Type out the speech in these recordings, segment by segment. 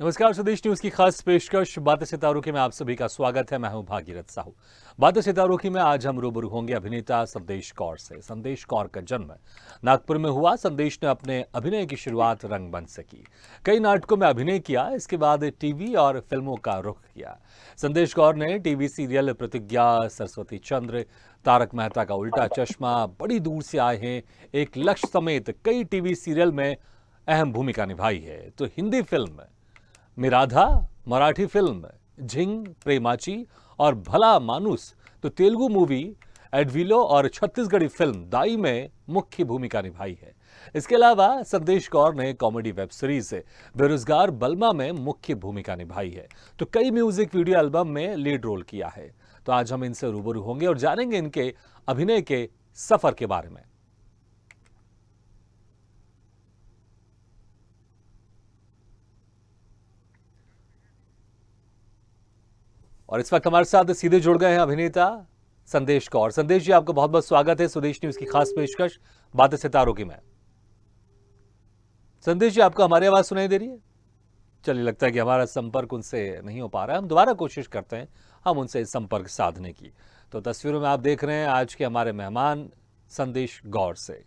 नमस्कार, स्वदेश न्यूज की खास पेशकश बातें सितारों की में आप सभी का स्वागत है। मैं हूं भागीरथ साहू। बातें सितारों की में आज हम रूबरू होंगे अभिनेता संदेश कौर से। संदेश कौर का जन्म नागपुर में हुआ। संदेश ने अपने अभिनय की शुरुआत रंगमंच से की। कई नाटकों में अभिनय किया, इसके बाद टीवी और फिल्मों का रुख किया। संदेश कौर ने टीवी सीरियल प्रतिज्ञा, सरस्वती चंद्र, तारक मेहता का उल्टा चश्मा, बड़ी दूर से आए हैं, एक लक्ष्य समेत कई टीवी सीरियल में अहम भूमिका निभाई है। तो हिंदी फिल्म मिराधा, मराठी फिल्म झिंग, प्रेमाची और भला मानुस, तो तेलुगु मूवी एडविलो और छत्तीसगढ़ी फिल्म दाई में मुख्य भूमिका निभाई है। इसके अलावा संदेश कौर ने कॉमेडी वेब सीरीज बेरोजगार बलमा में मुख्य भूमिका निभाई है। तो कई म्यूजिक वीडियो एल्बम में लीड रोल किया है। तो आज हम इनसे रूबरू होंगे और जानेंगे इनके अभिनय के सफर के बारे में। और इस वक्त हमारे साथ सीधे जुड़ गए हैं अभिनेता संदेश कौर। संदेश जी, आपका बहुत बहुत स्वागत है स्वदेश न्यूज की खास पेशकश बातें सितारों की में। संदेश जी, आपको हमारी आवाज सुनाई दे रही है? चलिए, लगता है कि हमारा संपर्क उनसे नहीं हो पा रहा है। हम दोबारा कोशिश करते हैं हम उनसे संपर्क साधने की। तो तस्वीरों में आप देख रहे हैं आज के हमारे मेहमान संदेश गौर से।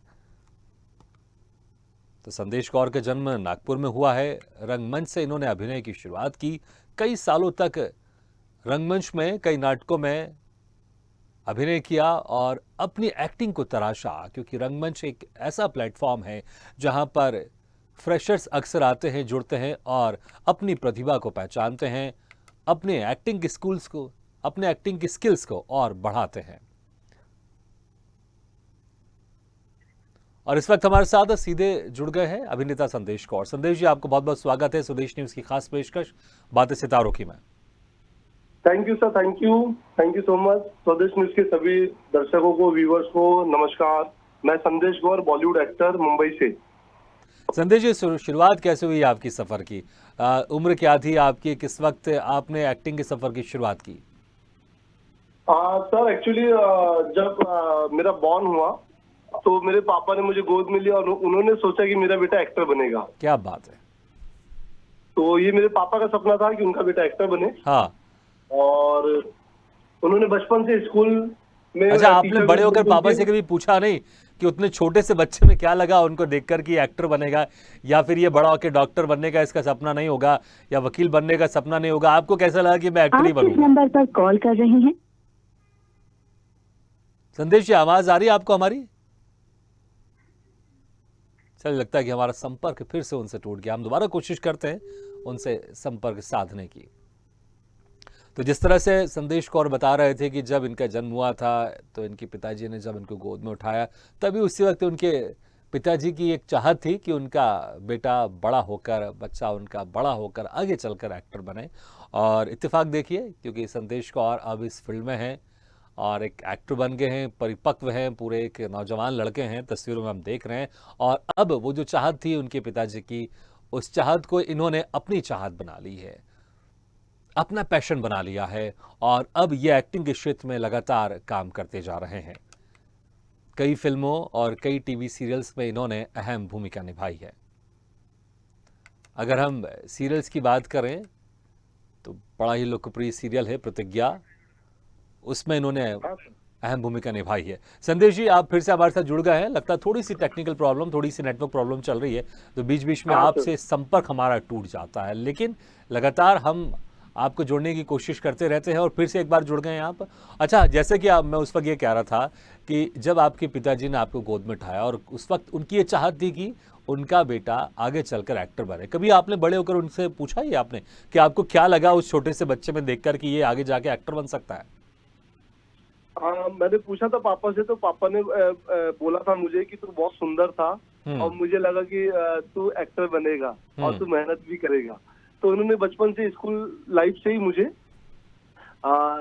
तो संदेश कौर का जन्म नागपुर में हुआ है। रंगमंच से इन्होंने अभिनय की शुरुआत की। कई सालों तक रंगमंच में कई नाटकों में अभिनय किया और अपनी एक्टिंग को तराशा, क्योंकि रंगमंच एक ऐसा प्लेटफॉर्म है जहां पर फ्रेशर्स अक्सर आते हैं, जुड़ते हैं और अपनी प्रतिभा को पहचानते हैं, अपने एक्टिंग की स्किल्स को और बढ़ाते हैं। और इस वक्त हमारे साथ सीधे जुड़ गए हैं अभिनेता संदेश कौर। संदेश जी, आपको बहुत बहुत स्वागत है स्वदेश न्यूज की खास पेशकश बातें सितारों की में। Thank you sir, thank you so much. स्वदेश न्यूज के सभी दर्शकों को, व्यूवर्स को नमस्कार। मैं संदेश गौर, बॉलीवुड एक्टर, मुंबई से। संदेश जी, शुरुआत कैसे हुई आपकी सफर की? उम्र क्या थी आपकी? किस वक्त आपने एक्टिंग के सफर की शुरुआत की? सर एक्चुअली जब मेरा बॉर्न हुआ तो मेरे पापा ने मुझे गोद में लिया और उन्होंने सोचा कि मेरा बेटा एक्टर बनेगा। क्या बात है। तो ये मेरे पापा का सपना था कि उनका बेटा एक्टर बने। हाँ। और उन्होंने बचपन से स्कूल में अच्छा, आपने बड़े होकर पापा से कभी पूछा नहीं कि उतने छोटे से बच्चे में क्या लगा उनको देखकर कि एक्टर बनेगा, या फिर ये बड़ा होकर डॉक्टर बनने का इसका सपना नहीं होगा, या वकील बनने का सपना नहीं होगा? आपको कैसा लगा कि मैं एक्टर ही बनूंगा? नंबर पर कॉल कर रहे हैं। संदेश जी, आवाज आ रही है आपको हमारी? चल, लगता है कि हमारा संपर्क फिर से उनसे टूट गया। हम दोबारा कोशिश करते हैं उनसे संपर्क साधने की। तो जिस तरह से संदेश कौर बता रहे थे कि जब इनका जन्म हुआ था तो इनके पिताजी ने जब इनको गोद में उठाया, तभी उसी वक्त उनके पिताजी की एक चाहत थी कि उनका बेटा बच्चा उनका बड़ा होकर आगे चलकर एक्टर बने। और इत्तेफाक देखिए, क्योंकि संदेश कौर अब इस फील्ड में हैं और एक एक्टर बन गए हैं, परिपक्व हैं, पूरे एक नौजवान लड़के हैं, तस्वीरों में हम देख रहे हैं। और अब वो जो चाहत थी उनके पिताजी की, उस चाहत को इन्होंने अपनी चाहत बना ली है, अपना पैशन बना लिया है और अब ये एक्टिंग के क्षेत्र में लगातार काम करते जा रहे हैं। कई फिल्मों और कई टीवी सीरियल्स में इन्होंने अहम भूमिका निभाई है। अगर हम सीरियल्स की बात करें तो बड़ा ही लोकप्रिय सीरियल है प्रतिज्ञा, उसमें इन्होंने अहम भूमिका निभाई है। संदेश जी, आप फिर से हमारे साथ जुड़ गए हैं। लगता है थोड़ी सी टेक्निकल प्रॉब्लम, थोड़ी सी नेटवर्क प्रॉब्लम चल रही है, तो बीच बीच में आपसे संपर्क हमारा टूट जाता है, लेकिन लगातार हम आपको जोड़ने की कोशिश करते रहते हैं और फिर से एक बार जुड़ गए हैं आप। अच्छा, जैसे कि मैं उस वक्त ये कह रहा था कि जब आपके पिताजी ने आपको गोद में उठाया और उस वक्त उनकी ये चाहत थी कि उनका बेटा आगे चलकर एक्टर बने, कभी आपने बड़े होकर उनसे पूछा ही आपने कि आपको क्या लगा उस छोटे से बच्चे में देखकर कि ये आगे जाके एक्टर बन सकता है? मैंने पूछा था पापा से, तो पापा ने बोला था मुझे कि तू बहुत सुंदर था और मुझे लगा कि तू एक्टर बनेगा और तू मेहनत भी करेगा। तो उन्होंने बचपन से, स्कूल लाइफ से ही मुझे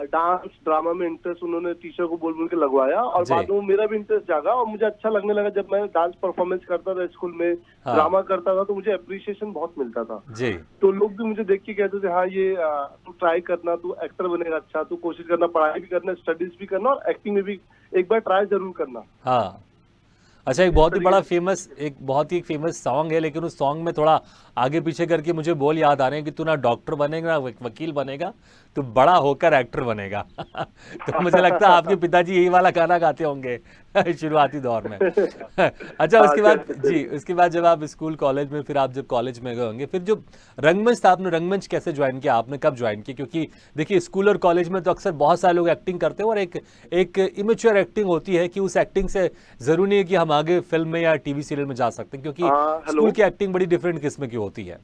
डांस ड्रामा में इंटरेस्ट उन्होंने टीचर को बोल बोल के लगवाया और बाद में मेरा भी इंटरेस्ट जागा और मुझे अच्छा लगने लगा। जब मैं डांस परफॉर्मेंस करता था स्कूल में, ड्रामा करता था, तो मुझे अप्रिसिएशन बहुत मिलता था जी। तो लोग भी मुझे देख के कहते थे, हाँ ये तू ट्राई करना, तू एक्टर बनेगा, अच्छा तू कोशिश करना, पढ़ाई भी करना, स्टडीज भी करना और एक्टिंग में भी एक बार ट्राई जरूर करना। हाँ, अच्छा, एक इस बहुत ही तरीके बड़ा से। फेमस, एक बहुत ही फेमस सॉन्ग है, लेकिन उस सॉन्ग में थोड़ा आगे पीछे करके मुझे बोल याद आ रहे हैं कि तू ना डॉक्टर बनेगा ना वकील बनेगा, तू बड़ा होकर एक्टर बनेगा। तो मुझे लगता है आपके पिताजी यही वाला गाना गाते होंगे शुरुआती दौर में। अच्छा, हाँ, उसके कह बाद सकते जी, हैं। उसके बाद जब आप स्कूल कॉलेज में, फिर आप जब कॉलेज में गए होंगे, फिर जो रंगमंच था, आपने रंगमंच कैसे ज्वाइन किया, आपने कब ज्वाइन किया? क्योंकि देखिए स्कूल और कॉलेज में तो अक्सर बहुत सारे लोग एक्टिंग करते हैं, और एक एक इमेच्योर एक्टिंग होती है कि उस एक्टिंग से जरूरी नहीं है कि हम आगे फिल्म में या टीवी सीरियल में जा सकते हैं, क्योंकि हाँ, हेलो। स्कूल की एक्टिंग बड़ी डिफरेंट किस्म की होती है।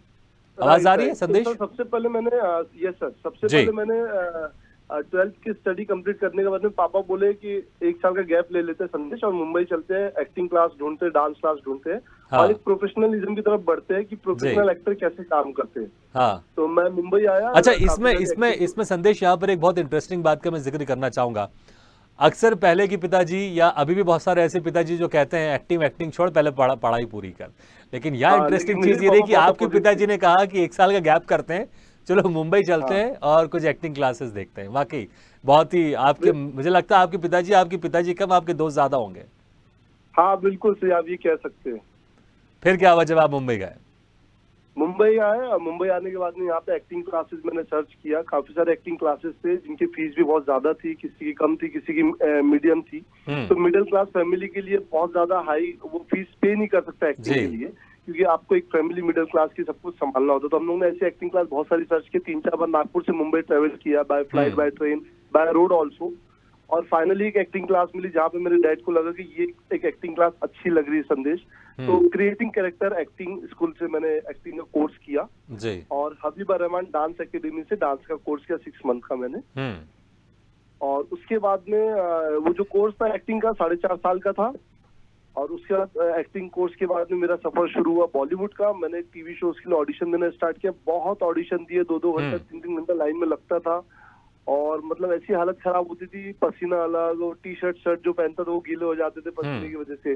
आवाज आ राइट, रही है राइट। तो सर संदेश? सबसे पहले मैंने यस सर, सबसे जी। पहले मैंने 12th की स्टडी कंप्लीट करने के बाद में पापा बोले कि 1 साल का गैप ले लेते हैं संदेश, और मुंबई चलते हैं, एक्टिंग क्लास ढूंढते हैं, डांस क्लास ढूंढते हैं, और हाँ। एक प्रोफेशनलिज्म की तरफ बढ़ते हैं कि जी। प्रोफेशनल एक्टर कैसे काम करते हैं। हाँ। तो मैं मुंबई आया, अच्छा, काफी इसमें सारी इसमें एक्टिंग। इसमें संदेश, यहाँ पर एक बहुत इंटरेस्टिंग बात का मैं जिक्र करना चाहूंगा। अक्सर पहले के पिताजी, या अभी भी बहुत सारे ऐसे पिताजी जो कहते हैं एक्टिंग एक्टिंग छोड़, पहले पढ़ाई पूरी कर। लेकिन यहाँ हाँ, लेकिन इंटरेस्टिंग मेरे चीज ये रही पापा कि बहुत आपके अपोजिट थे। पिताजी ने कहा कि 1 साल का गैप करते हैं, चलो मुंबई चलते हाँ। हैं और कुछ एक्टिंग क्लासेस देखते हैं। वाकई बहुत ही आपके, मुझे लगता है आपके पिताजी कम, आपके दोस्त ज्यादा होंगे। हाँ, बिल्कुल सही, आप ये कह सकते हैं। फिर क्या हुआ जब आप मुंबई गए? मुंबई आए, और मुंबई आने के बाद में यहाँ पे एक्टिंग क्लासेस मैंने सर्च किया। काफी सारे एक्टिंग क्लासेस थे जिनकी फीस भी बहुत ज्यादा थी, किसी की कम थी, किसी की मीडियम थी। तो हम्म। मिडिल क्लास फैमिली के लिए बहुत ज्यादा हाई वो फीस पे नहीं कर सकता एक्टिंग जी। के लिए, क्योंकि आपको एक फैमिली मिडिल क्लास की सब कुछ संभालना होता है। तो हम लोगों ने ऐसी एक्टिंग क्लास बहुत सारी सर्च की, 3-4 बार नागपुर से मुंबई ट्रेवल किया, by flight, hmm. By train, by road also. और फाइनली एक एक्टिंग क्लास मिली जहाँ पे मेरे डैड को लगा कि ये एक एक्टिंग क्लास अच्छी लग रही है संदेश। तो क्रिएटिंग कैरेक्टर एक्टिंग स्कूल से मैंने एक्टिंग का कोर्स किया, जी। और हबीबा रहमान डांस एकेडमी से डांस का कोर्स किया 6 मंथ का मैंने। हम्म। और उसके बाद में वो जो कोर्स था एक्टिंग का 4.5 साल का था। और उसके बाद एक्टिंग कोर्स के बाद में मेरा सफर शुरू हुआ बॉलीवुड का। मैंने टीवी शोज के लिए ऑडिशन देना स्टार्ट किया, बहुत ऑडिशन दिए, 2-2 घंटा 3-3 घंटा लाइन में लगता था। और मतलब ऐसी हालत खराब होती थी, पसीना अलग, वो टी शर्ट शर्ट जो पहनता था वो गीले हो जाते थे पसीने की वजह से।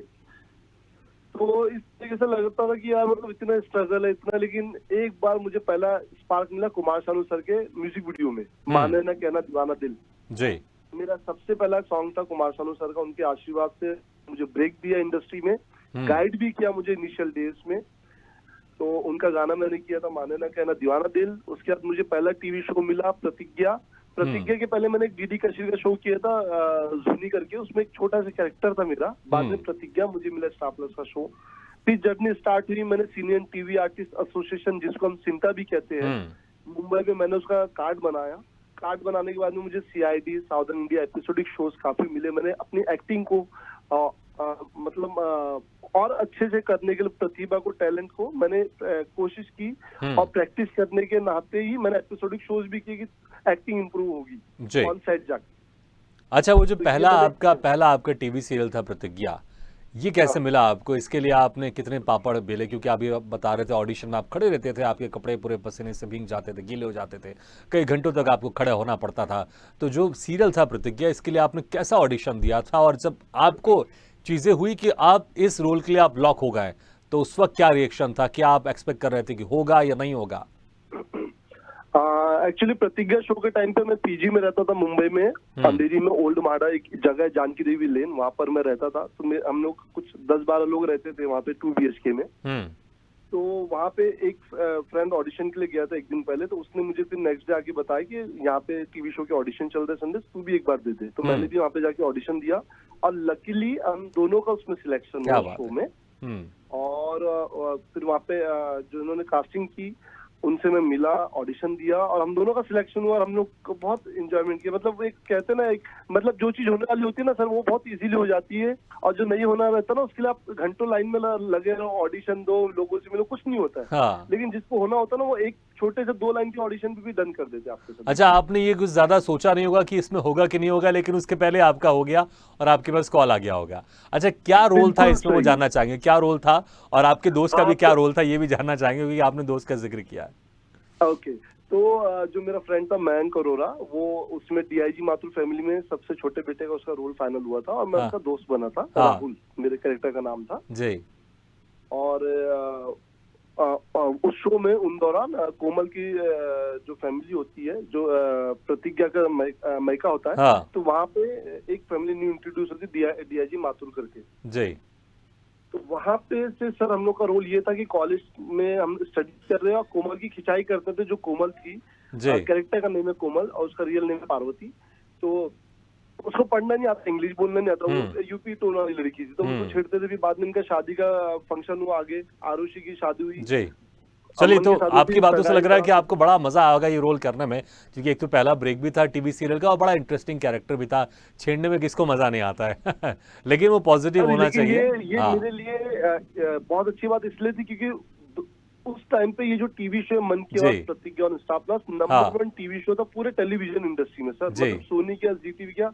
तो इस तरीके से लगता था कि यार मतलब इतना स्ट्रगल है इतना। लेकिन एक बार मुझे पहला स्पार्क मिला कुमार शानू सर के म्यूजिक वीडियो में, माने ना कहना दीवाना दिल। जी। मेरा सबसे पहला सॉन्ग था कुमार शानू सर का। उनके आशीर्वाद से मुझे ब्रेक दिया इंडस्ट्री में, गाइड भी किया मुझे इनिशियल डेज में। तो उनका गाना मैंने किया था माने ना कहना दीवाना दिल। उसके बाद मुझे पहला टीवी शो मिला प्रतिज्ञा। प्रतिज्ञा के पहले मैंने एक डीडी कश्मीर का शो किया था जूनी करके, उसमें एक छोटा सा कैरेक्टर था मेरा। बाद में प्रतिज्ञा मुझे मिला स्टार प्लस का शो। फिर जर्नी स्टार्ट हुई, मैंने सीनियर टीवी आर्टिस्ट एसोसिएशन जिसको हम सिंटा भी कहते हैं, मुंबई में मैंने उसका कार्ड बनाया। कार्ड बनाने के बाद में मुझे CID southern India episodic shows काफी मिले। मैंने अपनी एक्टिंग को मतलब और अच्छे से करने के लिए प्रतिभा को, टैलेंट को मैंने कोशिश की, और प्रैक्टिस करने के नाते ही मैंने एपिसोडिक शोज भी किए कि एक्टिंग इंप्रूव होगी ऑन सेट जाके। अच्छा, वो जो तो ये पहला आपका टीवी सीरियल था प्रतिज्ञा, ये कैसे मिला आपको? इसके लिए आपने कितने पापड़ बेले? क्योंकि आप ये बता रहे थे ऑडिशन में आप खड़े रहते थे, आपके कपड़े पूरे पसीने से भीग जाते थे, गीले हो जाते थे, कई घंटों तक आपको खड़े होना पड़ता था। तो जो सीरियल था प्रतिज्ञा, इसके लिए आपने कैसा ऑडिशन दिया था? और जब आपको चीज़ें हुई कि आप इस रोल के लिए आप लॉक हो गए, तो उस वक्त क्या रिएक्शन था? क्या आप एक्सपेक्ट कर रहे थे कि होगा या नहीं होगा? एक्चुअली प्रतिज्ञा शो के टाइम पे मैं पीजी में रहता था मुंबई में, अंधेरी में, ओल्ड माड़ा एक जगह है जानकी देवी लेन, वहां पर मैं रहता था। तो हम लोग कुछ 10-12 लोग रहते थे वहां पे 2 BHK में। तो वहां पे एक फ्रेंड ऑडिशन के लिए गया था एक दिन पहले। तो उसने मुझे फिर नेक्स्ट डे आके बताया कि यहाँ पे टीवी शो के ऑडिशन चल रहे संदेश, तू भी एक बार दे दे। तो मैंने भी वहां पे जाके ऑडिशन दिया, और लकीली हम दोनों का उसमें सिलेक्शन हुआ शो में। और फिर वहाँ पे जो इन्होंने कास्टिंग की उनसे मैं मिला, ऑडिशन दिया, और हम दोनों का सिलेक्शन हुआ। और हम लोग को बहुत एंजॉयमेंट किया। मतलब एक कहते हैं ना, एक मतलब जो चीज होने वाली होती है ना सर, वो बहुत इजीली हो जाती है। और जो नहीं होना रहता ना, उसके लिए आप घंटों लाइन में लगे रहो, ऑडिशन दो, लोगों से मिलो, कुछ नहीं होता है। हाँ। लेकिन जिसको होना होता है ना, वो एक छोटे से 2 लाइन के ऑडिशन भी डन कर देते आपके साथ। अच्छा, आपने ये कुछ ज्यादा सोचा नहीं होगा कि इसमें होगा कि नहीं होगा, लेकिन उसके पहले आपका हो गया और आपके पास कॉल आ गया होगा। अच्छा, क्या रोल था इसमें, वो जानना चाहेंगे क्या रोल था? और आपके दोस्त का भी क्या रोल था, ये भी जानना चाहेंगे, क्योंकि आपने दोस्त का जिक्र किया है। ओके। तो जो मेरा फ्रेंड था मयंक अरोरा, वो उसमें डीआईजी माथुर फैमिली में सबसे छोटे बेटे का उसका रोल फाइनल हुआ था, और मैं उसका दोस्त बना था। राहुल मेरे कैरेक्टर का नाम था जी। और उस शो में उन दौरान कोमल की जो फैमिली होती है, जो प्रतिज्ञा का मायका होता है, तो वहाँ पे एक फैमिली न्यू इंट्रोड्यूस होती है डीआईजी माथुर करके। जी। तो वहां पे से सर हम लोग का रोल ये था कि कॉलेज में हम स्टडी कर रहे हैं और कोमल की खिंचाई करते थे। जो कोमल थी, जी। कैरेक्टर का नेम है कोमल और उसका रियल नेम है पार्वती। तो उसको पढ़ना नहीं आता, इंग्लिश बोलना नहीं आता, वो यूपी टोन वाली लड़की थी, तो उसको छेड़ते थे। फिर बाद में इनका शादी का फंक्शन हुआ, आगे आरुषि की शादी हुई, जी। चलिए, अमन तो की शादी आपकी थी, बातों से सगाई लग रहा है का। कि आपको बड़ा मजा आएगा ये रोल करने में, क्योंकि एक तो पहला ब्रेक भी था टीवी सीरियल का और बड़ा इंटरेस्टिंग कैरेक्टर भी था। छेड़ने में किसको मजा नहीं आता है लेकिन वो पॉजिटिव अरे होना लेकिन चाहिए। ये हाँ। मेरे लिए बहुत अच्छी बात इसलिए थी क्योंकि उस टाइम पे ये जो टीवी शो मन की जी। आवाज, प्रतिज्ञा और स्टार प्लस हाँ। नंबर 1 टीवी शो था पूरे टेलीविजन इंडस्ट्री में सर। जी। मतलब सोनी क्या, जी टीवी क्या,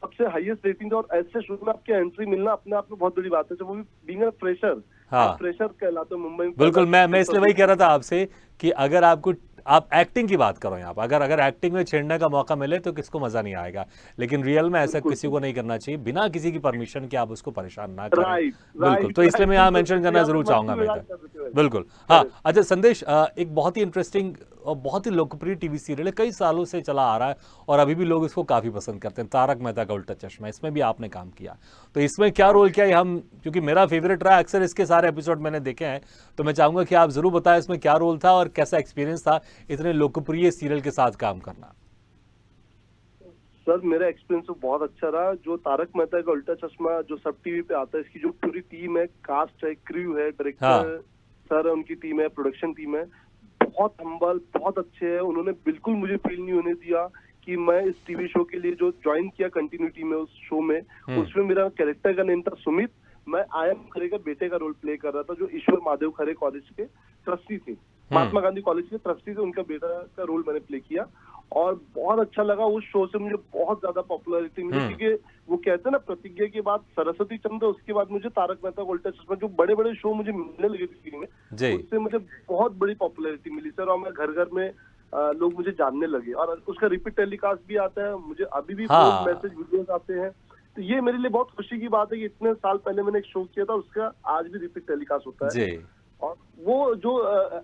सबसे हाईएस्ट रेटिंग था। और ऐसे शो में आपकी एंट्री मिलना अपने आप में बहुत बड़ी बात है, वो भी बीइंग अ फ्रेशर। हाँ। आप फ्रेशर कहलाते हो मुंबई में। बिल्कुल, मैं पहला इसलिए वही कह रहा था आपसे कि अगर आप एक्टिंग की बात करो यहाँ पर, अगर एक्टिंग में छेड़ने का मौका मिले तो किसको मजा नहीं आएगा, लेकिन रियल में ऐसा बिल्कुल किसी को नहीं करना चाहिए, बिना किसी की परमिशन के आप उसको परेशान ना करें। राइट बिल्कुल, राइट तो इसलिए राइट, मैं यहाँ बिल्कुल मेंशन बिल्कुल, करना यहाँ पे जरूर मस्ती चाहूंगा मैं मजाक इधर। कर रहे थे। बिल्कुल। हाँ, अच्छा संदेश, एक बहुत ही इंटरेस्टिंग और बहुत ही लोकप्रिय टीवी सीरियल है, कई सालों से चला आ रहा है और अभी भी लोग इसको काफी पसंद करते हैं, तारक मेहता का उल्टा चश्मा। इसमें भी आपने काम किया, तो इसमें क्या रोल किया, ये हम, क्योंकि मेरा फेवरेट रहा, अक्सर इसके सारे एपिसोड मैंने देखे हैं, तो मैं चाहूंगा कि आप जरूर बताएं इसमें क्या रोल था और कैसा एक्सपीरियंस था इतने लोकप्रिय सीरियल के साथ काम करना। सर मेरा एक्सपीरियंस तो बहुत अच्छा रहा। जो तारक मेहता का उल्टा चश्मा जो सब टीवी पे आता है, इसकी जो पूरी टीम है, कास्ट है, क्रू है, डायरेक्टर सर है, उनकी टीम है, प्रोडक्शन टीम है, बहुत हम्बल, बहुत अच्छे हैं। उन्होंने बिल्कुल मुझे फील नहीं होने दिया कि मैं इस टीवी शो के लिए जो ज्वाइन किया कंटिन्यूटी में उस शो में, उसमें मेरा कैरेक्टर का नेम था सुमित। मैं आई.एम. खरे का बेटे का रोल प्ले कर रहा था, जो ईश्वर महादेव खरे कॉलेज के ट्रस्टी थे, महात्मा गांधी कॉलेज के ट्रस्टी थे, उनका बेटा का रोल मैंने प्ले किया। और बहुत अच्छा लगा। उस शो से मुझे बहुत ज्यादा पॉपुलैरिटी मिली, क्योंकि वो कहते हैं ना, प्रतिज्ञा के बाद सरस्वती चंद्र, उसके बाद मुझे तारक मेहता का उल्टा चश्मा, जो बड़े बड़े शो मुझे मिलने लगे थे टीवी में, उससे मुझे बहुत बड़ी पॉपुलैरिटी मिली सर। और मैं घर घर में लोग मुझे जानने लगे, और उसका रिपीट टेलीकास्ट भी आता है, मुझे अभी भी फोन मैसेज वीडियोस आते हैं। तो ये मेरे लिए बहुत खुशी की बात है कि इतने साल पहले मैंने एक शो किया था, उसका आज भी रिपीट टेलीकास्ट होता है। और वो जो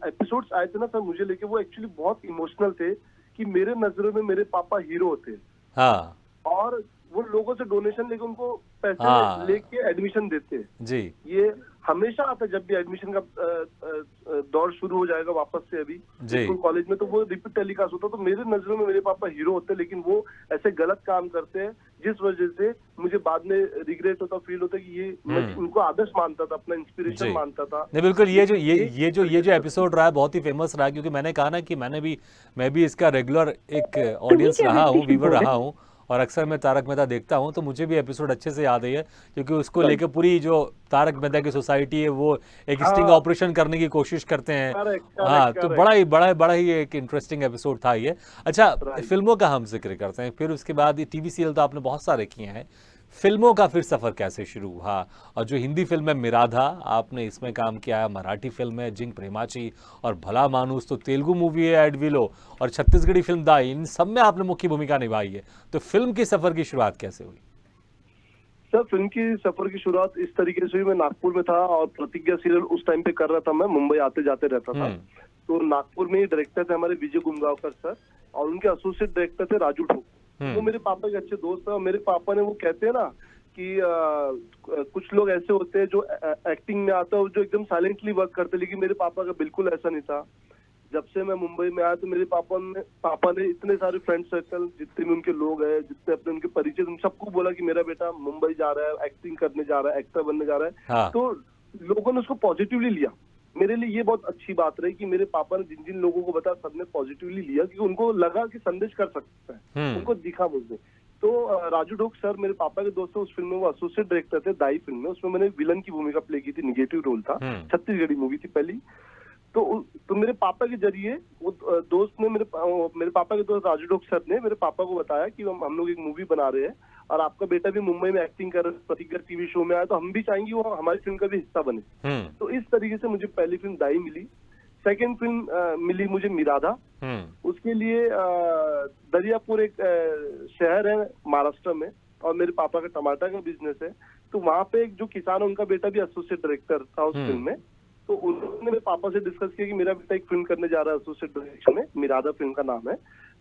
एपिसोड्स आए थे ना सर मुझे लेके, वो एक्चुअली बहुत इमोशनल थे कि मेरे नजरों में मेरे पापा हीरो थे। हाँ। और वो लोगों से डोनेशन लेके उनको पैसे लेके एडमिशन देते जी। ये हमेशा आता है जब भी एडमिशन का दौर शुरू हो जाएगा वापस से अभी स्कूल कॉलेज में, तो वो रिपीट टेलीकास्ट होता है। तो मेरे नजरों में मेरे पापा हीरो होते हैं, लेकिन वो ऐसे गलत काम करते हैं जिस वजह से मुझे बाद में रिग्रेट होता, फील होता कि ये मैं उनको आदर्श मानता था, अपना इंस्पिरेशन मानता था। नहीं बिल्कुल, ये जो एपिसोड रहा है बहुत ही फेमस रहा है, क्योंकि मैंने कहा ना कि मैं भी इसका रेगुलर एक ऑडियंस रहा हूँ, व्यूवर रहा हूँ, और अक्सर मैं तारक मेहता देखता हूं, तो मुझे भी एपिसोड अच्छे से याद है, क्योंकि उसको लेकर पूरी जो तारक मेहता की सोसाइटी है वो एक स्टिंग ऑपरेशन करने की कोशिश करते हैं। हाँ, तो बड़ा ही एक इंटरेस्टिंग एपिसोड था ये। अच्छा, फिल्मों का हम जिक्र करते हैं, फिर उसके बाद ये टीवी सीरियल तो आपने बहुत सारे किए हैं, फिल्मों का फिर सफर कैसे शुरू हुआ? और जो हिंदी फिल्म है मिराधा, आपने इसमें काम किया है, मराठी फिल्म है जिंग प्रेमाची, और भला मानुस तो तेलुगु मूवी है एडविलो, और छत्तीसगढ़ी फिल्म दाई, इन सब में आपने मुख्य भूमिका निभाई है। तो फिल्म की सफर की शुरुआत कैसे हुई? सर फिल्म की सफर की शुरुआत इस तरीके से हुई, मैं नागपुर में था और प्रतिज्ञा सीरियल उस टाइम पे कर रहा था, मैं मुंबई आते जाते रहता था। तो नागपुर में ही डायरेक्टर थे हमारे विजय गुमगांवकर सर, और उनके एसोसिएट डायरेक्टर थे राजू ठोक। वो मेरे पापा के अच्छे दोस्त है, और मेरे पापा ने, वो कहते हैं ना कि कुछ लोग ऐसे होते हैं जो एक्टिंग में आता है, जो एकदम साइलेंटली वर्क करते, लेकिन मेरे पापा का बिल्कुल ऐसा नहीं था। जब से मैं मुंबई में आया तो मेरे पापा ने इतने सारे फ्रेंड सर्कल, जितने भी उनके लोग हैं, जितने अपने उनके परिचय, उन सबको बोला कि मेरा बेटा मुंबई जा रहा है, एक्टिंग करने जा रहा है, एक्टर बनने जा रहा है। तो लोगों ने उसको पॉजिटिवली लिया। मेरे लिए ये बहुत अच्छी बात रही कि मेरे पापा ने जिन जिन लोगों को बताया, सबने पॉजिटिवली लिया, क्योंकि उनको लगा कि संदेश कर सकता है, उनको दिखा मुझे। तो राजू ढोक सर मेरे पापा के दोस्त, उस फिल्म में वो एसोसिएट डायरेक्टर थे दाई फिल्म में, उसमें मैंने विलन की भूमिका प्ले की थी, निगेटिव रोल था, छत्तीसगढ़ी मूवी थी पहली। तो मेरे पापा के जरिए वो दोस्त ने, मेरे पापा के दोस्त राजू ढोक सर ने मेरे पापा को बताया कि हम लोग एक मूवी बना रहे हैं, और आपका बेटा भी मुंबई में एक्टिंग कर रहा है, प्रतिज्ञा टीवी शो में आया, तो हम भी चाहेंगे वो हमारी फिल्म का भी हिस्सा बने। तो इस तरीके से मुझे पहली फिल्म दाई मिली। सेकेंड फिल्म मिली मुझे मिराधा। उसके लिए दरियापुर एक शहर है महाराष्ट्र में, और मेरे पापा का टमाटर का बिजनेस है, तो वहां पे एक जो किसान है उनका बेटा भी एसोसिएट डायरेक्टर था उस फिल्म में। तो उन्होंने मेरे पापा से डिस्कस किया कि मेरा बेटा एक फिल्म करने जा रहा है एसोसिएट डायरेक्शन में, मिराधा फिल्म का नाम है,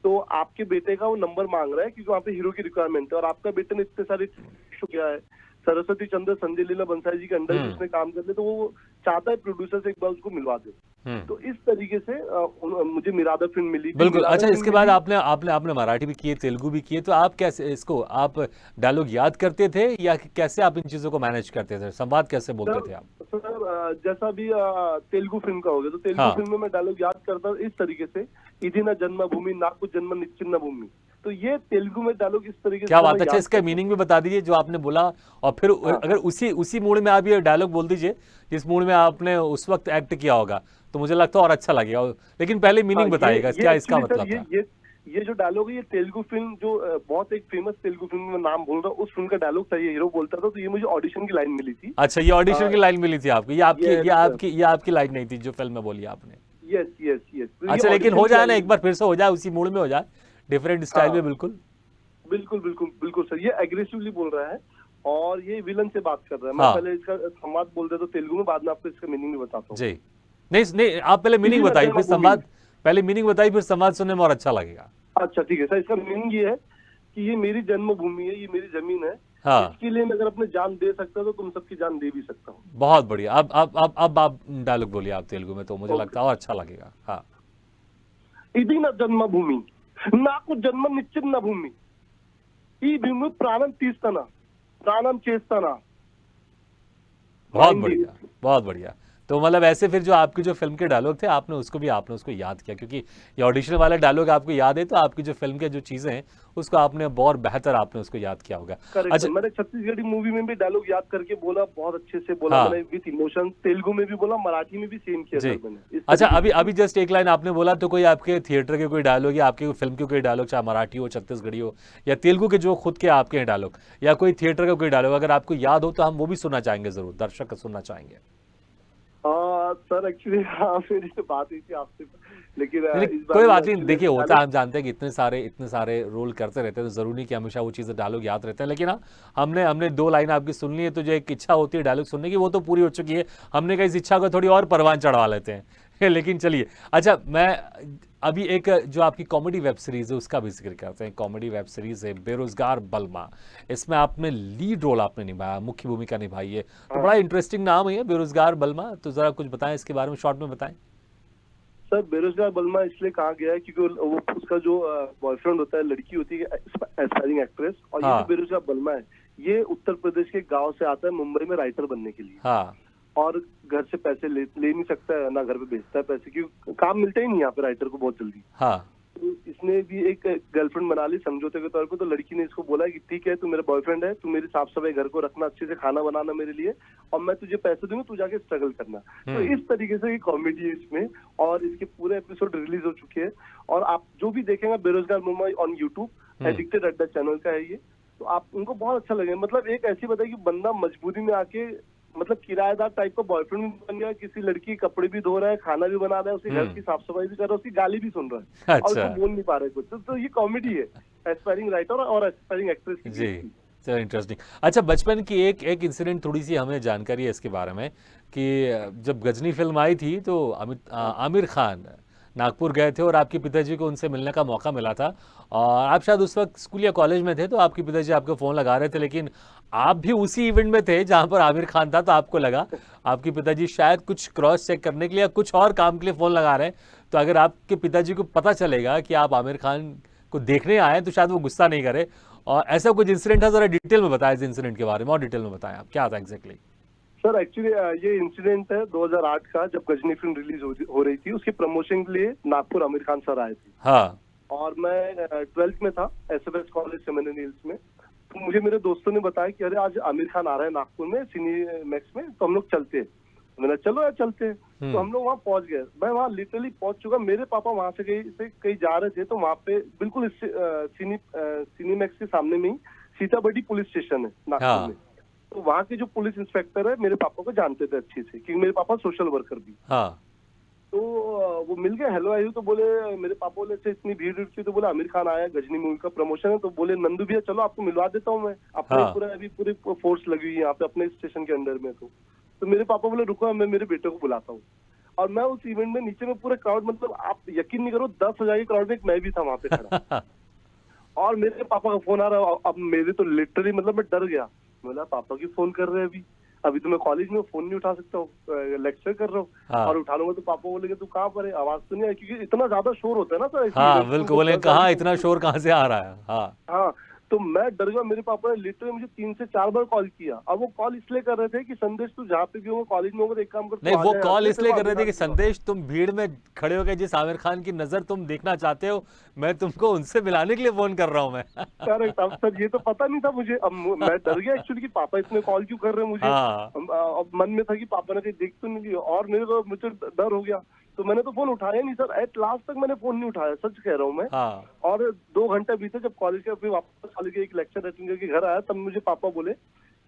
तो आपके बेटे का वो नंबर मांग रहा है, क्योंकि वहाँ पे हीरो की रिक्वायरमेंट है, और आपका बेटे ने इतने सारे शो किया है, सरस्वती चंद्र संजय लीला बंसाली जी के अंडर जिसने काम कर ले, तो वो चाहता है प्रोड्यूसर से एक बार उसको मिलवा दे। तो इस तरीके से मुझे मिरादा फिल्म मिली। बिल्कुल। मिरादा अच्छा, फिल्म इसके बाद मिली। आपने आपने आपने मराठी भी किए, तेलुगु भी किए, तो आप कैसे इसको आप डायलॉग याद करते थे या कैसे आप इन चीजों को मैनेज करते थे, संवाद कैसे बोलते थे आप? सर जैसा भी तेलुगु फिल्म का हो गया, तो तेलुगु हाँ। फिल्म में मैं डायलॉग याद करता इस तरीके से, इधी ना जन्मभूमि नाकु जन्म निश्चिन्न भूमि। तो ये तेलुगु में डायलॉग इस तरीके क्या से बात मैं है। अच्छा, याद इसका करता हूँ। मीनिंग भी बता दीजिए जो आपने बोला, और फिर अगर उसी मूड में आप ये डायलॉग बोल दीजिए जिस मूड में आपने उस वक्त एक्ट किया होगा, तो मुझे लगता है और अच्छा लगेगा। लेकिन पहले हाँ, मीनिंग बताइएगा, क्या इसका actually सर, मतलब था? ये जो डायलॉग है, ये तेलुगु फिल्म जो बहुत एक फेमस तेलुगु फिल्म में नाम बोल रहा हूँ, उस फिल्म का डायलॉग था, ये हीरो बोलता था, तो ये मुझे ऑडिशन की लाइन मिली थी। अच्छा, ये ऑडिशन की लाइन मिली थी आपको, यस ये आपकी लाइन नहीं थी जो फिल्म में बोली आपने? यस यस यस, तो ये अच्छा, लेकिन ऑडिशन हो की जाए ना, लाइन। एक बार फिर से हो जाए, उसी मूड में हो जाए, डिफरेंट स्टाइल में। हाँ, बिल्कुल बिल्कुल बिल्कुल बिल्कुल सर, ये एग्रेसिवली बोल रहा है और ये विलन से बात कर रहा है। मैं हाँ पहले इसका संवाद बोल देता हूँ तेलुगु में, बाद में आपको इसका मीनिंग भी बताता हूँ। जी। नहीं नहीं, आप पहले मीनिंग इसी में बताइए, फिर जन्मभूमि। संवाद। पहले मीनिंग बताइए, फिर संवाद सुनने में और अच्छा लगेगा। अच्छा ठीक है सर, इसका मीनिंग ये है कि ये मेरी जन्मभूमि है, ये मेरी जमीन है। हाँ, इसके लिए मैं अगर अपनी जान दे सकता तो तुम सबकी जान दे भी सकता हूँ। बहुत बढ़िया। अब आप डायलॉग बोलिए आप तेलुगु में, तो मुझे ओके। लगता है और अच्छा लगेगा। हाँ। ఇది నా జన్మభూమి, నాకు జన్మనిచ్చిన భూమి, ఈ భూమి ప్రాణం తీస్తానా, ప్రాణం చేస్తానా। बहुत Mind बढ़िया, बहुत बढ़िया। तो मतलब ऐसे फिर जो आपकी जो फिल्म के डायलॉग थे, आपने उसको याद किया, क्योंकि ये ऑडिशन वाला डायलॉग आपको याद है, तो आपकी जो फिल्म के जो चीजें हैं उसको आपने बहुत बेहतर आपने उसको याद किया होगा। करेक्ट अच्छा। सर, मैंने छत्तीसगढ़ी मूवी में भी डायलॉग याद करके बोला, बहुत अच्छे से बोला हाँ। मैंने, विथ इमोशन। तेलुगु में भी बोला, मराठी में भी सेम किया जी। सर मैंने, इस अच्छा, तरीके अभी से। अभी जस्ट एक लाइन आपने बोला, तो कोई आपके थिएटर के कोई डायलॉग या आपकी फिल्म के कोई डायलॉग, चाहे मराठी हो, छत्तीसगढ़ी हो, या तेलुगु के जो खुद के आपके हैं डायलॉग, या कोई थिएटर का कोई डायलॉग अगर आपको याद हो, तो हम वो भी सुनना चाहेंगे, जरूर दर्शक सुनना चाहेंगे। सर एक्चुअली हाँ, मेरी तो बात हुई थी आपसे, लेकिन नहीं, इस बार कोई मैं बात नहीं। actually देखिए, होता है, dialogue- हम जानते हैं कि इतने सारे रोल करते रहते हैं, तो जरूरी नहीं कि हमेशा वो चीज़ें डायलॉग याद रहते हैं। लेकिन हाँ, हमने 2 लाइन आपकी सुन ली है, तो जो एक इच्छा होती है डायलॉग सुनने की, वो तो पूरी हो चुकी है। हमने कहा इस इच्छा को थोड़ी और परवान चढ़वा लेते हैं लेकिन चलिए। अच्छा, मैं अभी एक जो आपकी कॉमेडी वेब सीरीज है उसका भी जिक्र करते हैं। कॉमेडी वेब सीरीज है बेरोजगार बलमा, इसमें आपने लीड रोल आपने निभाया, मुख्य भूमिका निभाई है। तो बड़ा इंटरेस्टिंग नाम है बेरोजगार बलमा, तो जरा कुछ बताएं इसके बारे में, शॉर्ट में बताएं। सर बेरोजगार बलमा इसलिए कहा गया है क्योंकि वो उसका जो बॉयफ्रेंड होता है, लड़की होती है एस्पायरिंग एक्ट्रेस, और ये हाँ। जो बेरोजगार बलमा है, ये उत्तर प्रदेश के गांव से आता है मुंबई में राइटर बनने के लिए। हाँ। और घर से पैसे ले नहीं सकता है, ना घर पे भेजता है पैसे, क्योंकि काम मिलता ही नहीं यहाँ पे राइटर को बहुत जल्दी। हाँ। तो इसने भी एक गर्लफ्रेंड बना ली समझौते के तौर पे। तो लड़की ने इसको बोला कि ठीक है, तू मेरा बॉयफ्रेंड है, तू मेरी साफ सफाई घर को रखना, अच्छे से खाना बनाना मेरे लिए, और मैं तुझे पैसे दूंगा, तू जाके स्ट्रगल करना। तो इस तरीके से ये कॉमेडी है इसमें, और इसके पूरे एपिसोड रिलीज हो चुके हैं। और आप जो भी देखेंगे बेरोजगार मुंबई ऑन यूट्यूब, एडिक्टेड अड्डा चैनल का है ये, तो आप उनको बहुत अच्छा लगेगा। मतलब एक ऐसी बताए कि बंदा मजबूरी में आके, मतलब किराएदार टाइप का बॉयफ्रेंड भी बन गया, किसी लड़की के कपड़े भी धो रहा है, खाना भी बना रहा है, उसके घर की साफ सफाई भी कर रहा है, उसकी गाली भी सुन रहा है, और अच्छा। उसको बोल नहीं पा रहे कुछ। तो ये कॉमेडी है, एस्पायरिंग राइटर और एस्पायरिंग एक्ट्रेस की जी, बीच की। चलो इंटरेस्टिंग। अच्छा, बचपन की एक इंसिडेंट थोड़ी सी हमें जानकारी है इसके बारे में, कि जब गजनी फिल्म आई थी, तो आमिर खान नागपुर गए थे और आपके पिताजी को उनसे मिलने का मौका मिला था, और आप शायद उस वक्त स्कूल या कॉलेज में थे, तो आपके पिताजी आपको फ़ोन लगा रहे थे, लेकिन आप भी उसी इवेंट में थे जहां पर आमिर खान था, तो आपको लगा आपके पिताजी शायद कुछ क्रॉस चेक करने के लिए या कुछ और काम के लिए फ़ोन लगा रहे हैं। तो अगर आपके पिताजी को पता चलेगा कि आप आमिर खान को देखने आए, तो शायद वो गुस्सा नहीं करे। और ऐसा कुछ इंसिडेंट है, जरा डिटेल में बताएं इस इंसिडेंट के बारे में, और डिटेल में बताएं आप क्या था एग्जैक्टली। सर एक्चुअली ये इंसिडेंट है 2008 का, जब गजनी फिल्म रिलीज हो रही थी। उसके प्रमोशन के लिए नागपुर आमिर खान सर आए थे। हाँ। और मैं 12th में था, एसएफएस कॉलेज सेमिनरी हिल्स में। तो मुझे मेरे दोस्तों ने बताया कि अरे आज आमिर खान आ रहा है नागपुर में सिनेमैक्स में, तो हम लोग चलते हैं। मैंने चलो यार चलते हैं। तो हम लोग वहाँ पहुंच गए। मैं वहाँ लिटरली पहुंच चुका, मेरे पापा वहाँ से कहीं जा रहे थे, तो वहाँ पे बिल्कुल सिनेमैक्स के सामने में ही सीताबड़ी पुलिस स्टेशन है नागपुर में। तो वहाँ के जो पुलिस इंस्पेक्टर है मेरे पापा को जानते थे अच्छे से, क्योंकि मेरे पापा सोशल वर्कर भी। हाँ। तो वो मिल गए, हेलो आयु, तो बोले, मेरे पापा बोले से इतनी भीड़ थी, तो बोले आमिर खान आया, गजनी मूवी का प्रमोशन है। तो बोले नंदू भैया चलो आपको मिलवा देता हूँ मैं, अपने पूरी फोर्स लगी हुई है यहाँ पे अपने स्टेशन के अंदर में। तो मेरे पापा बोले रुको, मैं मेरे बेटे को बुलाता हूँ। और मैं उस इवेंट में नीचे में पूरे क्राउड, मतलब आप यकीन नहीं करो 10,000 के क्राउड में एक मैं भी था वहाँ पे खड़ा। और मेरे पापा का फोन आ रहा है। अब मेरे तो लिटरली, मतलब मैं डर गया। बोला पापा की फोन कर रहे हैं अभी तो मैं कॉलेज में हूँ, फोन नहीं उठा सकता हूँ, लेक्चर कर रहा हूँ। हाँ। और उठा लूंगा तो पापा बोलेंगे तू कहाँ पर है, आवाज तो नहीं है, क्योंकि इतना ज्यादा शोर होता है ना सर ऐसी हाँ events में, बिल्कुल, उनको बोले 10 साल कहाँ की इतना उम्र। शोर कहाँ से आ रहा है। हाँ हाँ, तो मैं डर गया। मेरे पापा ने लिटरली मुझे 3 से 4 बार कॉल किया। अब वो कॉल इसलिए कर रहे थे कि संदेश तू जहाँ पे भी होगा, कॉलेज में होगा, तो एक काम कर तू नहीं, आ वो जा यहाँ कॉल पे, इसलिए तेरे को कर रहे थे आमिर कि खान दूंगा। संदेश तुम भीड़ में खड़े हो गए, जिस आमिर खान की नजर तुम देखना चाहते हो, मैं तुमको उनसे मिलाने के लिए फोन कर रहा हूं मैं। करेक्ट। अब सर ये तो पता नहीं था मुझे। अब मैं डर गया एक्चुअली कि पापा इतने कॉल क्यों कर रहे हैं मुझे। हाँ अब मन में था कि पापा ने कहीं देख तो नहीं लिया, और मुझे डर हो गया। तो मैंने तो फोन उठाया नहीं सर, एट लास्ट तक मैंने फोन नहीं उठाया, सच कह रहा हूँ मैं। हाँ और 2 घंटे बीते, जब कॉलेज के फिर वापस कॉलेज के एक लेक्चर अटेंड करके घर आया, तब मुझे पापा बोले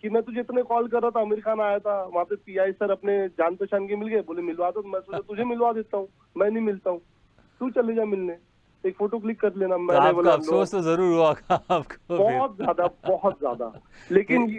कि मैं तुझे इतने कॉल कर रहा था, आमिर खान आया था वहाँ पे, पीआई सर अपने जान पहचान के मिल गए, बोले मिलवा दो। तो मैं सोचा तुझे मिलवा देता हूँ, मैं नहीं मिलता हूँ, तू चले जा मिलने, एक फोटो क्लिक कर लेना। तो मैंने आपका बोला नो। अफसोस तो जरूर हुआ होगा आपको फिर। बहुत ज्यादा, बहुत ज्यादा। लेकिन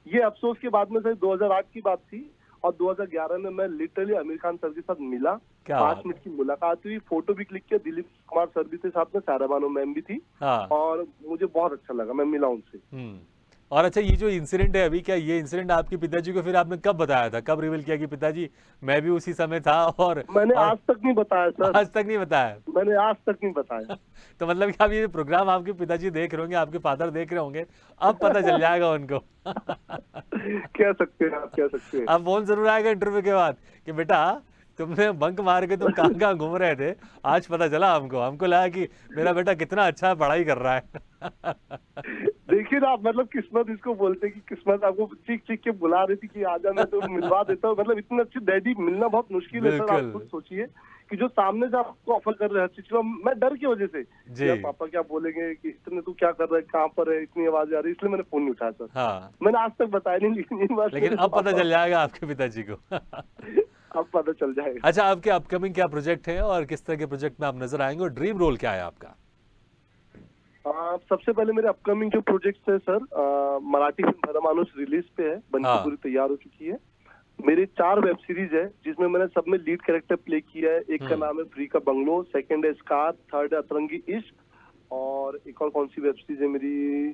ये अफसोस के बाद में से 2008 की बात थी, और 2011 में मैं लिटरली आमिर खान सर के साथ मिला। क्या 5 बात मिनट की मुलाकात हुई, फोटो भी क्लिक किया, दिलीप कुमार सर भी थे साथ में, सारा बानो मैम भी थी। हाँ। और मुझे बहुत अच्छा लगा, मैं मिला उनसे। और अच्छा, ये जो इंसिडेंट है अभी, क्या ये इंसिडेंट आपके पिताजी को फिर आपने कब बताया था, कब रिवील किया कि पिताजी मैं भी उसी समय था? मैंने और आज तक नहीं बताया सर, आज तक नहीं बताया? मैंने आज तक नहीं बताया। तो मतलब कि अब ये प्रोग्राम आपके पिताजी देख रहे होंगे, आपके फादर देख रहे होंगे, अब पता चल जाएगा उनको। कह सकते हैं, आप कह सकते हैं। अब फोन जरूर आएगा इंटरव्यू के बाद कि बेटा तुमने बंक मार के तुम कहाँ कहाँ घूम रहे थे, आज पता चला हमको, हमको लगा कि मेरा बेटा कितना अच्छा पढ़ाई कर रहा है। देखिए ना आप, मतलब किस्मत इसको बोलते हैं कि किस्मत आपको चीख चीख के बुला रही थी कि आजा, मैं तो मिलवा देता हूँ। मतलब इतने अच्छे डैडी मिलना बहुत मुश्किल है सर। आप बिल्कुल खुद सोचिए कि जो सामने से आपको ऑफर कर रहे हैं हर चीज का, मैं डर की वजह से जी। यार पापा क्या बोलेंगे कि इतने तू क्या कर रहा है, कहाँ पर है, इतनी आवाज आ रही है, इसलिए मैंने फोन नहीं उठाया सर। हाँ, मैंने आज तक बताया नहीं, लेकिन ये बात लेकिन मेरे अब पता पापा चल जाएगा आपके पिताजी को। अब पता चल जाएगा। अच्छा, आपके अपकमिंग क्या प्रोजेक्ट है और किस तरह के प्रोजेक्ट में आप नजर आएंगे, और ड्रीम रोल क्या है आपका? सबसे पहले मेरे अपकमिंग जो प्रोजेक्ट्स है सर, मराठी फिल्म भरमानुस रिलीज पे है, बनके हाँ। पूरी तैयार हो चुकी है। मेरे 4 वेब सीरीज है जिसमें मैंने सब में लीड कैरेक्टर प्ले किया है। एक का नाम है फ्री का बंगलो, सेकंड है स्कार, थर्ड है अतरंगी इश्क, और एक और कौन सी वेब सीरीज है मेरी,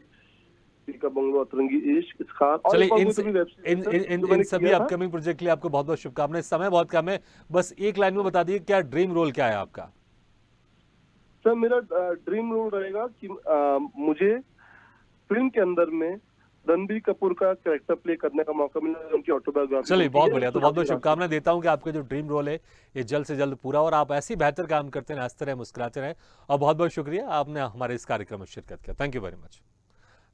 फ्री का बंगलो, अतरंगी इश्क, स्कार, और चलिए, एक और इन कोई तो भी वेब सीरीज इन है इन सर, इन जो इन मैंने सभी किया था। अपकमिंग प्रोजेक्ट के लिए आपको बहुत बहुत शुभकामनाएं। समय बहुत कम है, बस एक लाइन में बता दीजिए क्या ड्रीम रोल क्या है आपका? सर मेरा ड्रीम रोल रहेगा कि मुझे फिल्म के अंदर में रणबीर कपूर का कैरेक्टर प्ले करने का मौका मिला, उनकी ऑटोबायोग्राफी चलिए, बनती बहुत है, बढ़िया। तो बहुत सुशांत बहुत सिंह राजपूत शुभकामनाएं की। देता हूं कि आपका जो ड्रीम रोल है ये जल्द से जल्द पूरा, और आप ऐसे ही बेहतर काम करते रहें, हंसते रहें, मुस्कुराते रहें। और बहुत बहुत शुक्रिया, आपने हमारे इस कार्यक्रम में शिरकत किया। Thank you very much.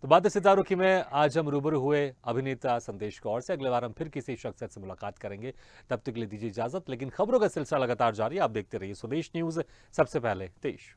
तो बातें सितारों की में आज हम रूबरू हुए अभिनेता संदेश कौर से। अगले बार हम फिर किसी शख्सियत से मुलाकात करेंगे, तब तक के लिए दीजिए इजाजत। लेकिन खबरों का सिलसिला लगातार जारी है, आप देखते रहिए स्वदेश न्यूज, सबसे पहले देश।